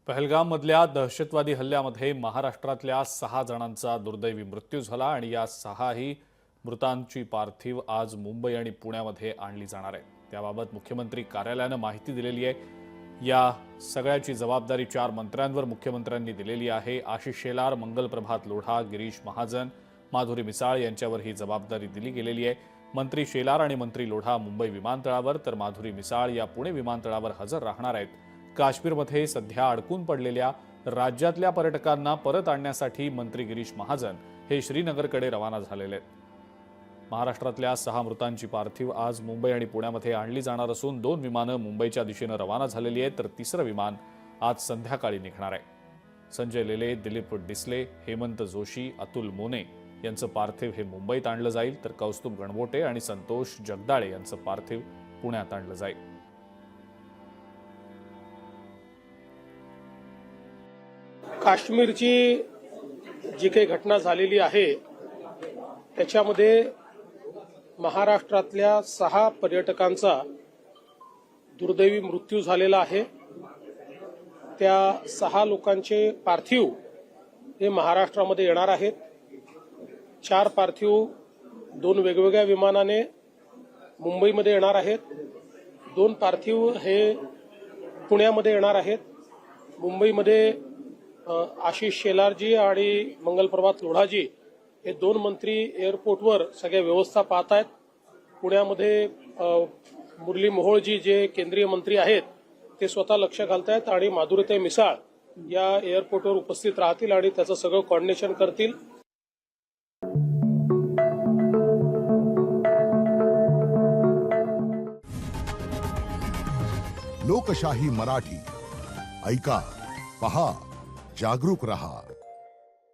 पहलगाममधल्या दहशतवादी हल्ल्यामध्ये महाराष्ट्रातल्या 6 जणांचा दुर्दैवी मृत्यू झाला आणि या 6ही मृतांची पार्थिव आज मुंबई आणि पुण्यामध्ये आणली जाणार आहे। त्याबाबत मुख्यमंत्री कार्यालयाने माहिती दिलेली आहे। या सगळ्याची जबाबदारी 4 मंत्र्यांवर मुख्यमंत्र्यांनी दिलेली आहे। आशिष शेलार, मंगलप्रभात लोढा, गिरीश महाजन, माधुरी मिसाळ यांच्यावर ही जबाबदारी दिली गेलेली आहे। मंत्री शेलार आणि मंत्री लोढा मुंबई विमानतळावर तर माधुरी मिसाळ या पुणे विमानतळावर हजर राहणार आहेत। काश्मीरमध्ये सध्या अडकून पडलेल्या राज्यातल्या पर्यटकांना परत आणण्यासाठी मंत्री गिरीश महाजन हे श्रीनगरकडे रवाना झालेले आहेत। महाराष्ट्रातल्या 6 मृतांची पार्थिव आज मुंबई आणि पुण्यामध्ये आणली जाणार असून 2 विमानं मुंबईच्या दिशेने रवाना झालेली आहेत, तर 3रं विमान आज संध्याकाळी निघणार आहे। संजय लेले, दिलीप डिसले, हेमंत जोशी, अतुल मोने यांचं पार्थिव हे मुंबईत आणलं जाईल, तर कौस्तुभ गणबोटे आणि संतोष जगदाळे यांचं पार्थिव पुण्यात आणलं जाईल। काश्मीरची जी काही घटना झालेली आहे त्याच्यामध्ये महाराष्ट्रातल्या 6 पर्यटकांचा दुर्दैवी मृत्यू झालेला आहे। त्या 6 लोकांचे पार्थिव हे महाराष्ट्रामध्ये येणार आहेत। 4 पार्थिव 2 वेगवेगळ्या विमानाने मुंबईमध्ये येणार आहेत। 2 पार्थिव हे पुण्यामध्ये येणार आहेत। मुंबईमध्ये आशिष शेलारजी आणि मंगलप्रभात लोढाजी हे 2 मंत्री एअरपोर्टवर सगळ्या व्यवस्था पाहत आहेत। पुण्यामध्ये मुरली मोहोळजी जे केंद्रीय मंत्री आहेत ते स्वतः लक्ष घालतायत आणि माधुरीताई मिसाळ या एअरपोर्टवर उपस्थित राहतील आणि त्याचं सगळं कोऑर्डिनेशन करतील। लोकशाही मराठी ऐका, पहा, जागरूक रहा।